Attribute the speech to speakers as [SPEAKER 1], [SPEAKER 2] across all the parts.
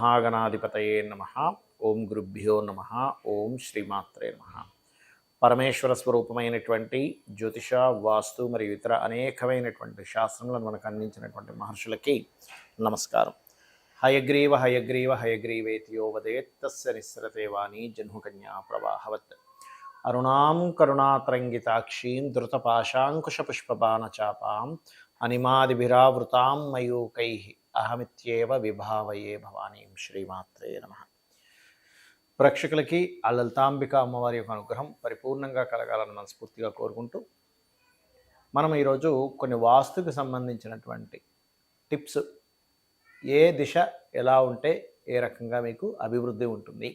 [SPEAKER 1] మహాగణాధిపతయే నమః. ఓం గురుభ్యో నమః. ఓం శ్రీమాత్రే నమః. పరమేశ్వర స్వరూపమైనటువంటి జ్యోతిష, వాస్తు మరియు ఇతర అనేకమైనటువంటి శాస్త్రములను మనకు అందించినటువంటి మహర్షులకి నమస్కారం. హయగ్రీవ హయగ్రీవ హయగ్రీవేతియో వదేత్ తస్య నిస్సరతే వాణి జహ్నుకన్యా ప్రవాహవత్. అరుణాం కరుణాతరంగితాక్షీం ధృతపాశాంకుశపుష్పబాణచాపాం అనిమాదిభిరావృతాం మయూకైః అహమిత్యేవ విభావయే భవానీం. శ్రీమాత్రే నమః. ప్రేక్షకులకి ఆ లలితాంబిక అమ్మవారి యొక్క అనుగ్రహం పరిపూర్ణంగా కలగాలని మనస్ఫూర్తిగా కోరుకుంటూ మనం ఈరోజు కొన్ని వాస్తుకు సంబంధించినటువంటి టిప్స్, ఏ దిశ ఎలా ఉంటే ఏ రకంగా మీకు అభివృద్ధి ఉంటుంది,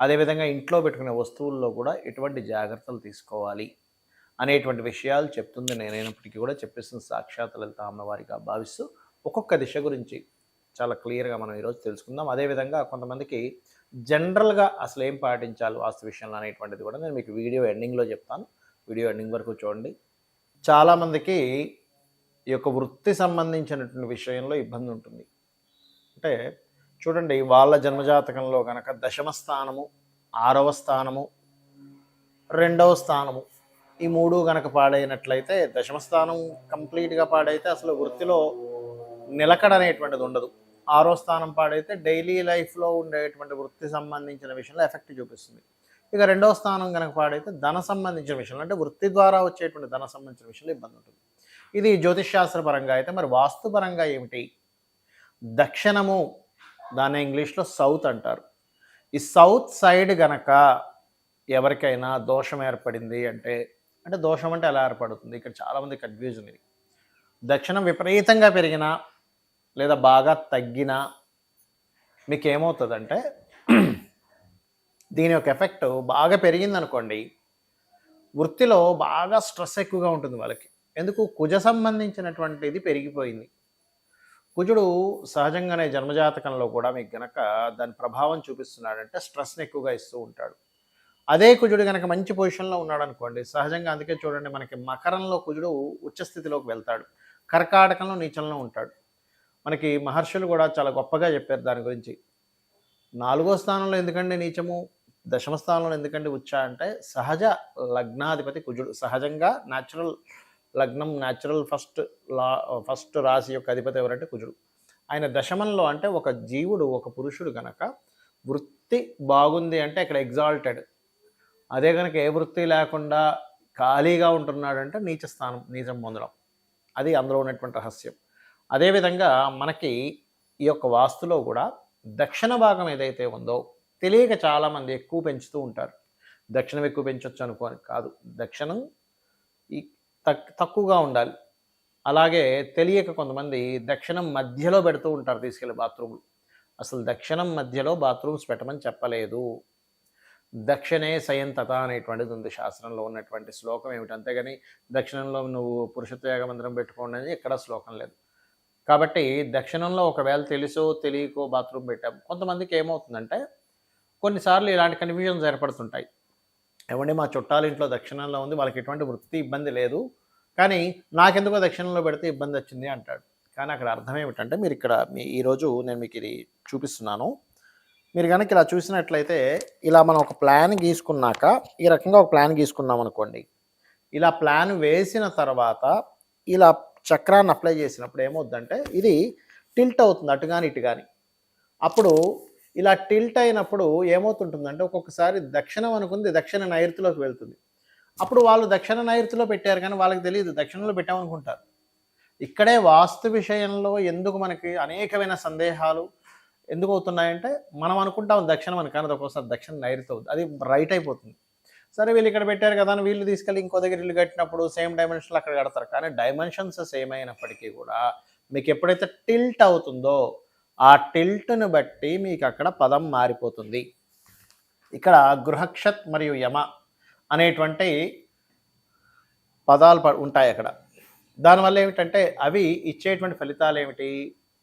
[SPEAKER 1] అదేవిధంగా ఇంట్లో పెట్టుకునే వస్తువుల్లో కూడా ఎటువంటి జాగ్రత్తలు తీసుకోవాలి అనేటువంటి విషయాలు చెప్తుంది నేనైనప్పటికీ కూడా చెప్పేస్తుంది సాక్షాత్ లలిత అమ్మవారిగా భావిస్తూ ఒక్కొక్క దిశ గురించి చాలా క్లియర్గా మనం ఈరోజు తెలుసుకుందాం. అదేవిధంగా కొంతమందికి జనరల్గా అసలు ఏం పాటించాలి వాస్తు విషయంలో అనేటువంటిది కూడా నేను మీకు వీడియో ఎండింగ్లో చెప్తాను. వీడియో ఎండింగ్ వరకు చూడండి. చాలామందికి ఈ యొక్క వృత్తి సంబంధించినటువంటి విషయంలో ఇబ్బంది ఉంటుంది. అంటే చూడండి, వాళ్ళ జన్మజాతకంలో కనుక దశమ స్థానము, 6వ స్థానము, 2వ స్థానము ఈ మూడు కనుక పాడైనట్లయితే, దశమ స్థానం కంప్లీట్గా పాడైతే అసలు వృత్తిలో నిలకడ అనేటువంటిది ఉండదు. 6వ స్థానం పాడైతే డైలీ లైఫ్లో ఉండేటువంటి వృత్తి సంబంధించిన విషయంలో ఎఫెక్ట్ చూపిస్తుంది. ఇక 2వ స్థానం కనుక పాడైతే ధన సంబంధించిన విషయంలో, అంటే వృత్తి ద్వారా వచ్చేటువంటి ధన సంబంధించిన విషయంలో ఇబ్బంది ఉంటుంది. ఇది జ్యోతిష్శాస్త్రపరంగా. అయితే మరి వాస్తుపరంగా ఏమిటి? దక్షిణము, దాన్ని ఇంగ్లీష్లో సౌత్ అంటారు. ఈ సౌత్ సైడ్ గనక ఎవరికైనా దోషం ఏర్పడింది అంటే దోషం అంటే ఎలా ఏర్పడుతుంది? ఇక్కడ చాలామంది కన్ఫ్యూజన్ ఇది. దక్షిణం విపరీతంగా పెరిగినా లేదా బాగా తగ్గినా మీకు ఏమవుతుందంటే, దీని యొక్క ఎఫెక్ట్ బాగా పెరిగిందనుకోండి, వృత్తిలో బాగా స్ట్రెస్ ఎక్కువగా ఉంటుంది వాళ్ళకి. ఎందుకు? కుజ సంబంధించినటువంటిది పెరిగిపోయింది. కుజుడు సహజంగానే జన్మజాతకంలో కూడా మీకు గనక దాని ప్రభావం చూపిస్తున్నాడంటే స్ట్రెస్ని ఎక్కువగా ఇస్తూ ఉంటాడు. అదే కుజుడు కనుక మంచి పొజిషన్లో ఉన్నాడు అనుకోండి, సహజంగా అందుకే చూడండి మనకి మకరంలో కుజుడు ఉచ్చస్థితిలోకి వెళ్తాడు, కర్కాటకంలో నీచంలో ఉంటాడు. మనకి మహర్షులు కూడా చాలా గొప్పగా చెప్పారు దాని గురించి. 4వ స్థానంలో ఎందుకండి నీచము, దశమ స్థానంలో ఎందుకండి ఉచ్చ అంటే, సహజ లగ్నాధిపతి కుజుడు. సహజంగా న్యాచురల్ లగ్నం, న్యాచురల్ ఫస్ట్ రాశి యొక్క అధిపతి ఎవరంటే కుజుడు. ఆయన దశమంలో, అంటే ఒక జీవుడు, ఒక పురుషుడు కనుక వృత్తి బాగుంది అంటే ఇక్కడ ఎగ్జాల్టెడ్. అదే కనుక ఏ వృత్తి లేకుండా ఖాళీగా ఉంటున్నాడంటే నీచ స్థానం, నీచం పొందడం. అది అందులో ఉన్నటువంటి రహస్యం. అదేవిధంగా మనకి ఈ యొక్క వాస్తులో కూడా దక్షిణ భాగం ఏదైతే ఉందో తెలియక చాలామంది ఎక్కువ పెంచుతూ ఉంటారు. దక్షిణం ఎక్కువ పెంచవచ్చు అనుకోని కాదు, దక్షిణం తక్కువగా ఉండాలి. అలాగే తెలియక కొంతమంది దక్షిణం మధ్యలో పెడుతూ ఉంటారు తీసుకెళ్ళి బాత్రూములు. అసలు దక్షిణం మధ్యలో బాత్రూమ్స్ పెట్టమని చెప్పలేదు. దక్షిణే సయంతత అనేటువంటిది ఉంది శాస్త్రంలో ఉన్నటువంటి శ్లోకం ఏమిటి. అంతేగాని దక్షిణంలో నువ్వు పురుషత్వయాగ మందిరం పెట్టుకోండి అని ఎక్కడ శ్లోకం లేదు. కాబట్టి దక్షిణంలో ఒకవేళ తెలుసో తెలియకో బాత్రూమ్ పెట్టాం. కొంతమందికి ఏమవుతుందంటే కొన్నిసార్లు ఇలాంటి కన్ఫ్యూజన్స్ ఏర్పడుతుంటాయి. ఏమంటే మా చుట్టాలింట్లో దక్షిణంలో ఉంది, వాళ్ళకి ఎటువంటి వృత్తి ఇబ్బంది లేదు, కానీ నాకెందుకో దక్షిణంలో పెడితే ఇబ్బంది వచ్చింది అంటాడు. కానీ అక్కడ అర్థం ఏమిటంటే, మీరు ఇక్కడ ఈరోజు నేను మీకు ఇది చూపిస్తున్నాను. మీరు కనుక ఇలా చూసినట్లయితే, ఇలా మనం ఒక ప్లాన్ గీసుకున్నాక ఈ రకంగా ఒక ప్లాన్ గీసుకున్నాం అనుకోండి, ఇలా ప్లాన్ వేసిన తర్వాత ఇలా చక్రాన్ని అప్లై చేసినప్పుడు ఏమవుద్దంటే ఇది టిల్ట్ అవుతుంది, అటు కానీ ఇటు కానీ. అప్పుడు ఇలా టిల్ట్ అయినప్పుడు ఏమవుతుంటుందంటే, ఒక్కొక్కసారి దక్షిణం అనుకుంది దక్షిణ నైరుతిలోకి వెళ్తుంది. అప్పుడు వాళ్ళు దక్షిణ నైరుతిలో పెట్టారు కానీ వాళ్ళకి తెలియదు దక్షిణంలో పెట్టామనుకుంటారు. ఇక్కడే వాస్తు విషయంలో ఎందుకు మనకి అనేకమైన సందేహాలు ఎందుకు అవుతున్నాయంటే, మనం అనుకుంటాం దక్షిణం అని, కానీ ఒక్కోసారి దక్షిణ నైరుతి అవుతుంది, అది రైట్ అయిపోతుంది. సరే వీళ్ళు ఇక్కడ పెట్టారు కదా అని వీళ్ళు తీసుకెళ్ళి ఇంకో దగ్గర ఇల్లు కట్టినప్పుడు సేమ్ డైమెన్షన్లో అక్కడ కడతారు. కానీ డైమెన్షన్స్ సేమ్ అయినప్పటికీ కూడా మీకు ఎప్పుడైతే టిల్ట్ అవుతుందో ఆ టిల్ట్ను బట్టి మీకు అక్కడ పదం మారిపోతుంది. ఇక్కడ గృహక్షత్ మరియు యమ అనేటువంటి పదాలు ఉంటాయి అక్కడ. దానివల్ల ఏమిటంటే అవి ఇచ్చేటువంటి ఫలితాలు ఏమిటి?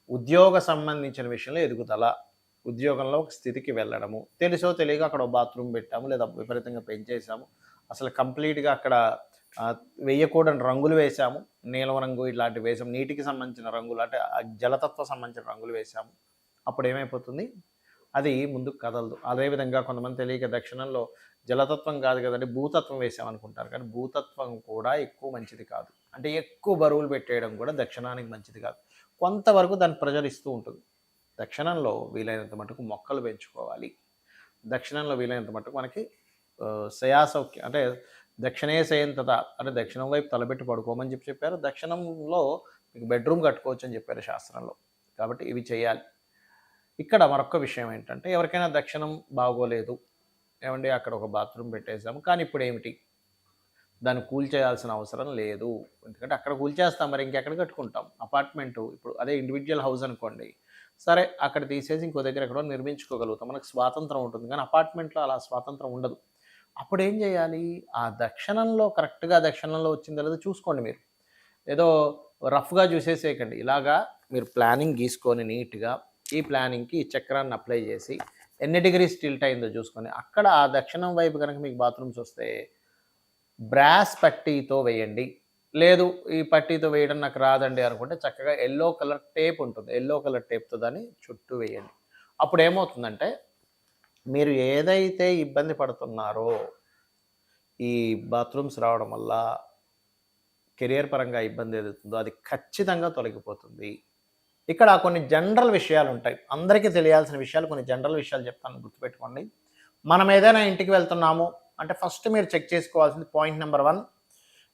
[SPEAKER 1] ఉద్యోగ సంబంధించిన విషయంలో ఎదుగుదల, ఉద్యోగంలో ఒక స్థితికి వెళ్ళడము. తెలుసో తెలియక అక్కడ బాత్రూమ్ పెట్టాము లేదా విపరీతంగా పెంచేసాము, అసలు కంప్లీట్గా అక్కడ వేయకూడని రంగులు వేసాము, నీలం రంగు ఇలాంటివి వేసాము, నీటికి సంబంధించిన రంగులు అంటే జలతత్వ సంబంధించిన రంగులు వేసాము, అప్పుడు ఏమైపోతుంది, అది ముందుకు కదలదు. అదేవిధంగా కొంతమంది తెలియక దక్షిణంలో జలతత్వం కాదు కదండి భూతత్వం వేసామనుకుంటారు, కానీ భూతత్వం కూడా ఎక్కువ మంచిది కాదు. అంటే ఎక్కువ బరువులు పెట్టేయడం కూడా దక్షిణానికి మంచిది కాదు. కొంతవరకు దాన్ని ప్రజలిస్తూ ఉంటుంది. దక్షిణంలో వీలైనంత మటుకు మొక్కలు పెంచుకోవాలి. దక్షిణంలో వీలైనంత మటుకు మనకి శయాసౌఖ్యం అంటే దక్షిణే శయంతత అంటే దక్షిణం వైపు తలబెట్టి పడుకోమని చెప్పారు. దక్షిణంలో మీకు బెడ్రూమ్ కట్టుకోవచ్చు అని చెప్పారు శాస్త్రంలో. కాబట్టి ఇవి చేయాలి. ఇక్కడ మరొక విషయం ఏంటంటే ఎవరికైనా దక్షిణం బాగోలేదు, ఏమండి అక్కడ ఒక బాత్రూమ్ పెట్టేసాము, కానీ ఇప్పుడు ఏమిటి, దాన్ని కూల్చేయాల్సిన అవసరం లేదు. ఎందుకంటే అక్కడ కూల్చేస్తాం, మరి ఇంకెక్కడ కట్టుకుంటాం అపార్ట్మెంటు. ఇప్పుడు అదే ఇండివిజువల్ హౌస్ అనుకోండి, సరే అక్కడ తీసేసి ఇంకో దగ్గర ఎక్కడో నిర్మించుకోగలుగుతాం, మనకు స్వాతంత్రం ఉంటుంది. కానీ అపార్ట్మెంట్లో అలా స్వాతంత్రం ఉండదు. అప్పుడు ఏం చేయాలి, ఆ దక్షిణంలో కరెక్ట్గా దక్షిణంలో వచ్చిందో లేదో చూసుకోండి. మీరు ఏదో రఫ్గా చూసేసేయకండి. ఇలాగా మీరు ప్లానింగ్ గీసుకొని నీట్గా ఈ ప్లానింగ్కి ఈ చక్రాన్ని అప్లై చేసి ఎన్ని డిగ్రీస్ టిల్ట్ అయిందో చూసుకొని అక్కడ ఆ దక్షిణం వైపు కనుక మీకు బాత్రూమ్స్ వస్తే బ్రాస్ పట్టీతో వేయండి. లేదు ఈ పట్టీతో వేయడం నాకు రాదండి అనుకుంటే చక్కగా ఎల్లో కలర్ టేప్ ఉంటుంది, ఎల్లో కలర్ టేప్తో దాన్ని చుట్టూ వేయండి. అప్పుడు ఏమవుతుందంటే మీరు ఏదైతే ఇబ్బంది పడుతున్నారో ఈ బాత్రూమ్స్ రావడం వల్ల కెరియర్ పరంగా ఇబ్బంది ఏదవుతుందో అది ఖచ్చితంగా తొలగిపోతుంది. ఇక్కడ కొన్ని జనరల్ విషయాలు ఉంటాయి, అందరికీ తెలియాల్సిన విషయాలు, కొన్ని జనరల్ విషయాలు చెప్తాను, గుర్తుపెట్టుకోండి. మనం ఏదైనా ఇంటికి వెళ్తున్నాము అంటే ఫస్ట్ మీరు చెక్ చేసుకోవాల్సింది పాయింట్ నెంబర్ 1,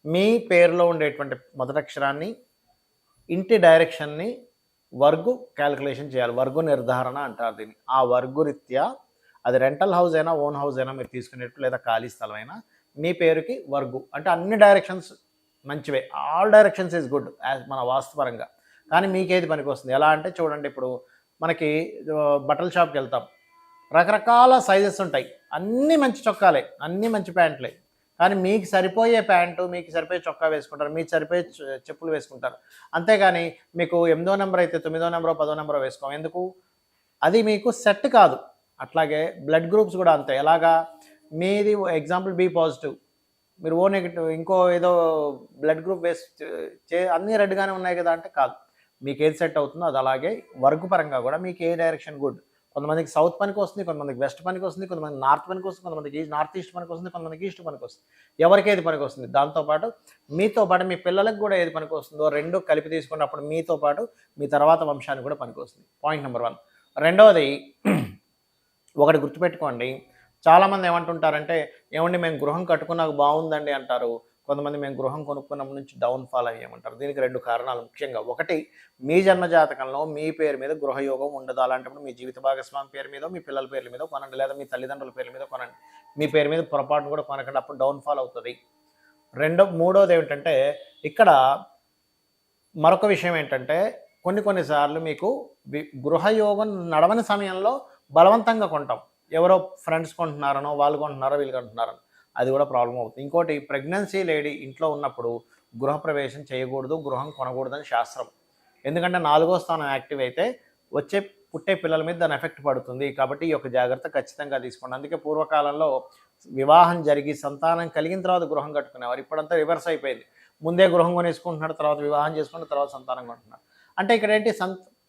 [SPEAKER 1] మీ పేరులో ఉండేటువంటి మొదటి అక్షరాన్ని, ఇంటి డైరెక్షన్ని వర్గు క్యాలిక్యులేషన్ చేయాలి. వర్గు నిర్ధారణ అంటారు దీన్ని. ఆ వర్గు రీత్యా అది రెంటల్ హౌస్ అయినా ఓన్ హౌస్ అయినా మీరు తీసుకునేట్టు లేదా ఖాళీ స్థలం అయినా మీ పేరుకి వర్గు అంటే అన్ని డైరెక్షన్స్ మంచివే, all directions is good as మన వాస్తుపరంగా. కానీ మీకేది పనికి వస్తుంది ఎలా అంటే చూడండి, ఇప్పుడు మనకి బట్టల షాప్కి వెళ్తాం, రకరకాల సైజెస్ ఉంటాయి, అన్నీ మంచి చొక్కాలే, అన్నీ మంచి ప్యాంట్లే, కానీ మీకు సరిపోయే ప్యాంటు మీకు సరిపోయే చొక్కా వేసుకుంటారు, మీకు సరిపోయే చెప్పులు వేసుకుంటారు. అంతేగాని మీకు 8వ నెంబర్ అయితే 9వ నెంబరో 10వ నెంబరో వేసుకోం, ఎందుకు, అది మీకు సెట్ కాదు. అట్లాగే బ్లడ్ గ్రూప్స్ కూడా అంతే. ఎలాగా, మీది ఎగ్జాంపుల్ బి పాజిటివ్, మీరు ఓ నెగిటివ్ ఇంకో ఏదో బ్లడ్ గ్రూప్ వేసి అన్నీ రెడ్గానే ఉన్నాయి కదా అంటే కాదు, మీకు ఏది సెట్ అవుతుందో అది. అలాగే వర్క్ పరంగా కూడా మీకు ఏ డైరెక్షన్ గుడ్, కొంతమందికి సౌత్ పనికి వస్తుంది, కొంతమందికి వెస్ట్ పనికి వస్తుంది, కొంతమంది నార్త్ పనికి వస్తుంది, కొంతమందికి నార్త్ ఈస్ట్ పనికి వస్తుంది, కొంతమందికి ఈస్ట్ పనికి వస్తుంది, ఎవరికి ఏది పనికి వస్తుంది. దాంతోపాటు మీతో పాటు మీ పిల్లలకు కూడా ఏది పనికి వస్తుందో రెండు కలిపి తీసుకున్నప్పుడు మీతో పాటు మీ తర్వాత వంశానికి కూడా పనికి వస్తుంది. Point number 1. రెండవది ఒకటి గుర్తుపెట్టుకోండి, చాలామంది ఏమంటుంటారంటే ఏమండి మేము గృహం కట్టుకున్నాక బాగుందండి అంటారు, కొంతమంది మేము గృహం కొనుక్కున్న నుంచి డౌన్ఫాల్ అయ్యామంటారు. దీనికి 2 కారణాలు ముఖ్యంగా. ఒకటి, మీ జన్మజాతకంలో మీ పేరు మీద గృహయోగం ఉండదు. అలాంటప్పుడు మీ జీవిత భాగస్వామి పేరు మీద, మీ పిల్లల పేర్ల మీద కొనండి, లేదా మీ తల్లిదండ్రుల పేర్ల మీద కొనండి. మీ పేరు మీద పొరపాటును కూడా కొనకండి, అప్పుడు డౌన్ఫాల్ అవుతుంది. మూడోది ఏమిటంటే ఇక్కడ మరొక విషయం ఏంటంటే కొన్నిసార్లు మీకు గృహయోగం నడవని సమయంలో బలవంతంగా కొంటాం, ఎవరో ఫ్రెండ్స్ కొంటున్నారనో వాళ్ళు కొంటున్నారో వీళ్ళు కొంటున్నారనో, అది కూడా ప్రాబ్లం అవుతుంది. ఇంకోటి, ప్రెగ్నెన్సీ లేడీ ఇంట్లో ఉన్నప్పుడు గృహప్రవేశం చేయకూడదు, గృహం కొనకూడదని శాస్త్రం. ఎందుకంటే 4వ స్థానం యాక్టివ్ అయితే పుట్టే పిల్లల మీద దాని ఎఫెక్ట్ పడుతుంది. కాబట్టి ఈ యొక్క జాగ్రత్త ఖచ్చితంగా తీసుకోండి. అందుకే పూర్వకాలంలో వివాహం జరిగి సంతానం కలిగిన తర్వాత గృహం కట్టుకునేవారు. ఇప్పుడంతా రివర్స్ అయిపోయింది, ముందే గృహం కొనేసుకుంటున్నాడు, తర్వాత వివాహం చేసుకున్న తర్వాత సంతానం కొంటున్నాడు. అంటే ఇక్కడ ఏంటి,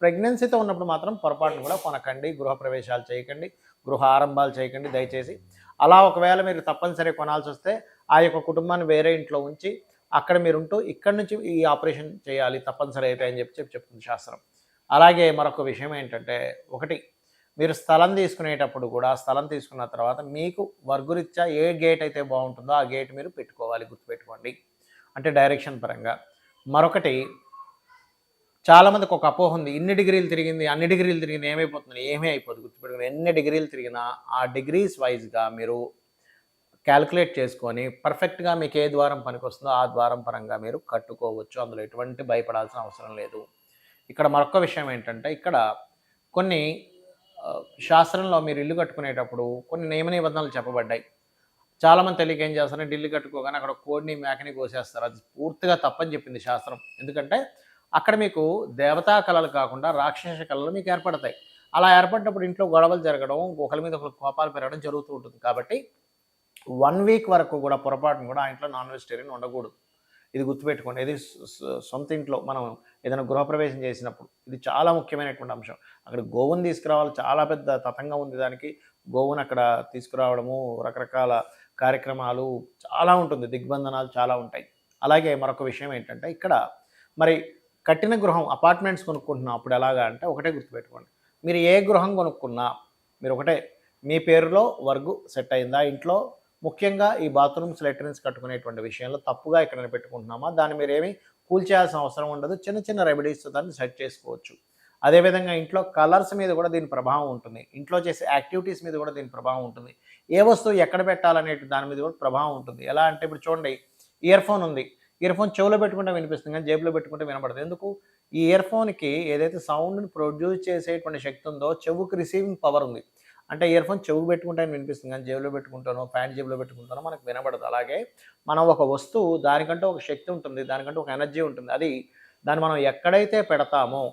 [SPEAKER 1] ప్రెగ్నెన్సీతో ఉన్నప్పుడు మాత్రం పొరపాటును కూడా కొనకండి, గృహప్రవేశాలు చేయకండి, గృహ ఆరంభాలు చేయకండి దయచేసి. అలా ఒకవేళ మీరు తప్పనిసరిగా కొనాల్సి వస్తే ఆ యొక్క కుటుంబాన్ని వేరే ఇంట్లో ఉంచి అక్కడ మీరు ఉంటూ ఇక్కడి నుంచి ఈ ఆపరేషన్ చేయాలి తప్పనిసరి అయితే అని చెప్తుంది శాస్త్రం. అలాగే మరొక విషయం ఏంటంటే, ఒకటి, మీరు స్థలం తీసుకునేటప్పుడు కూడా స్థలం తీసుకున్న తర్వాత మీకు వర్గురీత్యా ఏ గేట్ అయితే బాగుంటుందో ఆ గేట్ మీరు పెట్టుకోవాలి, గుర్తుపెట్టుకోండి, అంటే డైరెక్షన్ పరంగా. మరొకటి, చాలామందికి ఒక అపోహ ఉంది, ఇన్ని డిగ్రీలు తిరిగింది అన్ని డిగ్రీలు తిరిగింది ఏమైపోతుంది, ఏమీ అయిపోతుంది. గుర్తుపెట్టుకుని ఎన్ని డిగ్రీలు తిరిగినా ఆ డిగ్రీస్ వైజ్గా మీరు క్యాలిక్యులేట్ చేసుకొని పర్ఫెక్ట్గా మీకు ఏ ద్వారం పనికి వస్తుందో ఆ ద్వారం పరంగా మీరు కట్టుకోవచ్చు, అందులో ఎటువంటి భయపడాల్సిన అవసరం లేదు. ఇక్కడ మరొక విషయం ఏంటంటే, ఇక్కడ కొన్ని శాస్త్రంలో మీరు ఇల్లు కట్టుకునేటప్పుడు కొన్ని నియమ నిబంధనలు చెప్పబడ్డాయి. చాలామంది తెలియక ఏం చేస్తారంటే ఇల్లు కట్టుకోగానే అక్కడ కోడిని మేకని కోసేస్తారు, అది పూర్తిగా తప్పని చెప్పింది శాస్త్రం. ఎందుకంటే అక్కడ మీకు దేవతా కళలు కాకుండా రాక్షస కళలు మీకు ఏర్పడతాయి. అలా ఏర్పడినప్పుడు ఇంట్లో గొడవలు జరగడం, ఒకరి మీద ఒకరికి కోపాలు పెరగడం జరుగుతూ ఉంటుంది. కాబట్టి 1 వీక్ వరకు కూడా పొరపాటును కూడా ఆ ఇంట్లో నాన్ వెజిటేరియన్ ఉండకూడదు. ఇది గుర్తుపెట్టుకోండి. ఇది సొంత ఇంట్లో మనం ఏదైనా గృహప్రవేశం చేసినప్పుడు ఇది చాలా ముఖ్యమైనటువంటి అంశం. అక్కడ గోవుని తీసుకురావాలి, చాలా పెద్ద తతంగం ఉంది దానికి. గోవుని అక్కడ తీసుకురావడము, రకరకాల కార్యక్రమాలు చాలా ఉంటుంది, దిగ్బంధనాలు చాలా ఉంటాయి. అలాగే మరొక విషయం ఏంటంటే ఇక్కడ మరి కట్టిన గృహం అపార్ట్మెంట్స్ కొనుక్కుంటున్నాం అప్పుడు ఎలాగా అంటే ఒకటే గుర్తుపెట్టుకోండి. మీరు ఏ గృహం కొనుక్కున్నా మీరు ఒకటే, మీ పేరులో వర్గు సెట్ అయిందా ఇంట్లో, ముఖ్యంగా ఈ బాత్రూమ్స్ లెట్రిన్స్ కట్టుకునేటువంటి విషయంలో తప్పుగా ఎక్కడైనా పెట్టుకుంటున్నామా దాన్ని మీరేమీ కూల్చేయాల్సిన అవసరం ఉండదు. చిన్న చిన్న రెమెడీస్తో దాన్ని సెట్ చేసుకోవచ్చు. అదేవిధంగా ఇంట్లో కలర్స్ మీద కూడా దీని ప్రభావం ఉంటుంది, ఇంట్లో చేసే యాక్టివిటీస్ మీద కూడా దీని ప్రభావం ఉంటుంది, ఏ వస్తువు ఎక్కడ పెట్టాలనే దాని మీద కూడా ప్రభావం ఉంటుంది. ఎలా అంటే ఇప్పుడు చూడండి, ఇయర్ ఫోన్ ఉంది, ఇయర్ ఫోన్ చెవులో పెట్టుకుంటే వినిపిస్తుంది కానీ జేబులో పెట్టుకుంటే వినపడదు. ఎందుకు? ఈ ఇయర్ ఫోన్కి ఏదైతే సౌండ్ని ప్రొడ్యూస్ చేసేటువంటి శక్తి ఉందో చెవుకు రిసీవింగ్ పవర్ ఉంది. అంటే ఇయర్ ఫోన్ చెవుకు పెట్టుకుంటే వినిపిస్తుంది కానీ జేబులో పెట్టుకుంటానో ప్యాంట్ జేబులో పెట్టుకుంటానో మనకు వినబడదు. అలాగే మనం ఒక వస్తువు దానికంటే ఒక శక్తి ఉంటుంది, దానికంటే ఒక ఎనర్జీ ఉంటుంది. దాన్ని మనం ఎక్కడైతే పెడతామో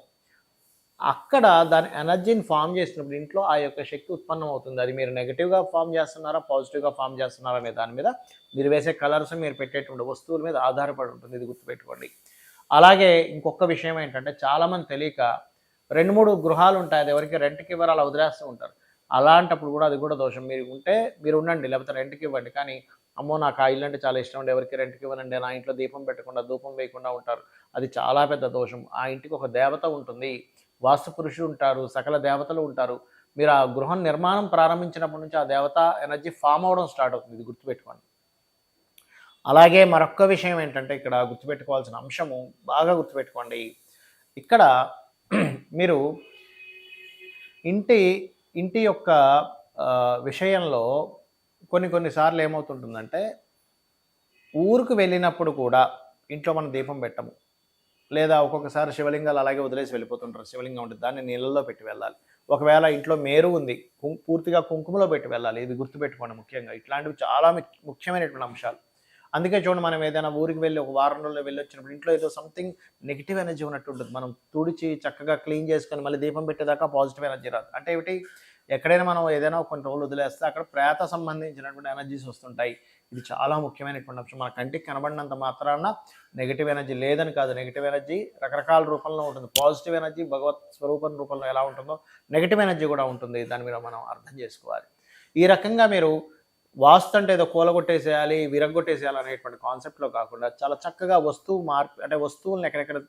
[SPEAKER 1] అక్కడ దాని ఎనర్జీని ఫామ్ చేసినప్పుడు ఇంట్లో ఆ యొక్క శక్తి ఉత్పన్నం అవుతుంది. అది మీరు నెగిటివ్గా ఫామ్ చేస్తున్నారా, పాజిటివ్గా ఫామ్ చేస్తున్నారా అనే దాని మీద, మీరు వేసే కలర్స్, మీరు పెట్టేటువంటి వస్తువుల మీద ఆధారపడి ఉంటుంది. ఇది గుర్తుపెట్టుకోండి. అలాగే ఇంకొక విషయం ఏంటంటే చాలామంది తెలియక 2-3 గృహాలు ఉంటాయి, అది ఎవరికి రెంట్కి ఇవ్వరు, అలా వదిలేస్తూ ఉంటారు. అలాంటప్పుడు కూడా అది కూడా దోషం. మీరు ఉంటే మీరు ఉండండి, లేకపోతే రెంట్కి ఇవ్వండి. కానీ అమ్మో నాకు ఆ ఇల్లు అంటే చాలా ఇష్టం అండి, ఎవరికి రెంట్కి ఇవ్వనండి, నా ఇంట్లో దీపం పెట్టకుండా ధూపం వేయకుండా ఉంటారు, అది చాలా పెద్ద దోషం. ఆ ఇంటికి ఒక దేవత ఉంటుంది, వాస్తు పురుషుడు ఉంటారు, సకల దేవతలు ఉంటారు. మీరు ఆ గృహం నిర్మాణం ప్రారంభించినప్పటి నుంచి ఆ దేవత ఎనర్జీ ఫామ్ అవ్వడం స్టార్ట్ అవుతుంది. ఇది గుర్తుపెట్టుకోండి. అలాగే మరొక్క విషయం ఏంటంటే ఇక్కడ గుర్తుపెట్టుకోవాల్సిన అంశము, బాగా గుర్తుపెట్టుకోండి. ఇక్కడ మీరు ఇంటి యొక్క విషయంలో కొన్నిసార్లు ఏమవుతుంటుందంటే ఊరుకు వెళ్ళినప్పుడు కూడా ఇంట్లో మనం దీపం పెట్టము, లేదా ఒక్కొక్కసారి శివలింగాలు అలాగే వదిలేసి వెళ్ళిపోతుంటారు. శివలింగం ఉంటుంది, దాన్ని నీళ్ళల్లో పెట్టి వెళ్ళాలి. ఒకవేళ ఇంట్లో మేరు ఉంది, పూర్తిగా కుంకుమలో పెట్టి వెళ్ళాలి. ఇది గుర్తుపెట్టుకోండి. ముఖ్యంగా ఇట్లాంటివి చాలా ముఖ్యమైనటువంటి అంశాలు. అందుకే చూడండి, మనం ఏదైనా ఊరికి వెళ్ళి ఒక వారం రోజుల్లో వెళ్ళి వచ్చినప్పుడు ఇంట్లో ఏదో సంథింగ్ నెగిటివ్ ఎనర్జీ ఉన్నట్టు ఉంటుంది. మనం తుడిచి చక్కగా క్లీన్ చేసుకొని మళ్ళీ దీపం పెట్టేదాకా పాజిటివ్ ఎనర్జీ రాదు. అంటే ఏమిటి, ఎక్కడైనా మనం ఏదైనా కొన్ని రోజులు వదిలేస్తే అక్కడ ప్రేత సంబంధించినటువంటి ఎనర్జీస్ వస్తుంటాయి. ఇది చాలా ముఖ్యమైనటువంటి అంశం. మన కంటికి కనబడినంత మాత్రాన నెగిటివ్ ఎనర్జీ లేదని కాదు. నెగిటివ్ ఎనర్జీ రకరకాల రూపంలో ఉంటుంది. పాజిటివ్ ఎనర్జీ భగవత్ స్వరూపం రూపంలో ఎలా ఉంటుందో నెగిటివ్ ఎనర్జీ కూడా ఉంటుంది. దాని మీద మనం అర్థం చేసుకోవాలి. ఈ రకంగా మీరు వాస్తు అంటే ఏదో కూలగొట్టేసేయాలి, విరగ్గొట్టేసేయాలి అనేటువంటి కాన్సెప్ట్లో కాకుండా చాలా చక్కగా అంటే వస్తువులను ఎక్కడెక్కడ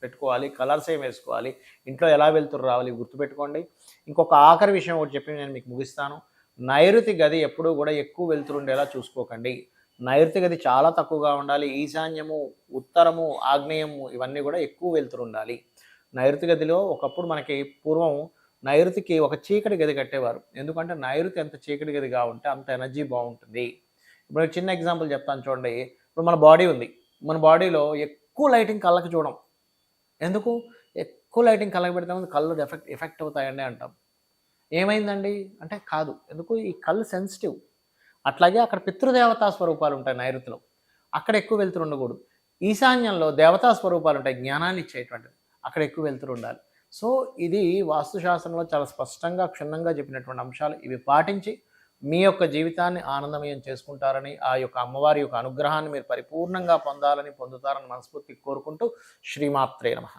[SPEAKER 1] పెట్టుకోవాలి, కలర్స్ ఏం వేసుకోవాలి, ఇంట్లో ఎలా వెళ్తురు రావాలి గుర్తుపెట్టుకోండి. ఇంకొక ఆఖరి విషయం ఒకటి చెప్పి నేను మీకు ముగిస్తాను. నైరుతి గది ఎప్పుడూ కూడా ఎక్కువ వెళ్తురుండేలా చూసుకోకండి. నైరుతి గది చాలా తక్కువగా ఉండాలి. ఈశాన్యము, ఉత్తరము, ఆగ్నేయము ఇవన్నీ కూడా ఎక్కువ వెళ్తురుండాలి. నైరుతి గదిలో ఒకప్పుడు మనకి పూర్వం నైరుతికి ఒక చీకటి గది కట్టేవారు. ఎందుకంటే నైరుతి ఎంత చీకటి గదిగా ఉంటే అంత ఎనర్జీ బాగుంటుంది. ఇప్పుడు చిన్న ఎగ్జాంపుల్ చెప్తాను చూడండి. ఇప్పుడు మన బాడీ ఉంది, మన బాడీలో ఎక్కువ లైటింగ్ కళ్ళకి చూడం. ఎందుకు? ఎక్కువ లైటింగ్ కళ్ళకి పెడితే కళ్ళు ఎఫెక్ట్ అవుతాయండి అంటాం. ఏమైందండి అంటే కాదు, ఎందుకు? ఈ కళ్ళు సెన్సిటివ్. అట్లాగే అక్కడ పితృదేవతా స్వరూపాలు ఉంటాయి నైరుతిలో, అక్కడ ఎక్కువ వెళ్తురు ఉండకూడదు. ఈశాన్యంలో దేవతా స్వరూపాలు ఉంటాయి, జ్ఞానాన్ని ఇచ్చేటువంటిది, అక్కడ ఎక్కువ వెళ్తురు ఉండాలి. సో ఇది వాస్తుశాస్త్రంలో చాలా స్పష్టంగా క్షుణ్ణంగా చెప్పినటువంటి అంశాలు. ఇవి పాటించి మీ యొక్క జీవితాన్ని ఆనందమయం చేసుకుంటారని, ఆ యొక్క అమ్మవారి యొక్క అనుగ్రహాన్ని మీరు పరిపూర్ణంగా పొందాలని, పొందుతారని మనస్ఫూర్తిగా కోరుకుంటూ శ్రీమాత్రే నమః.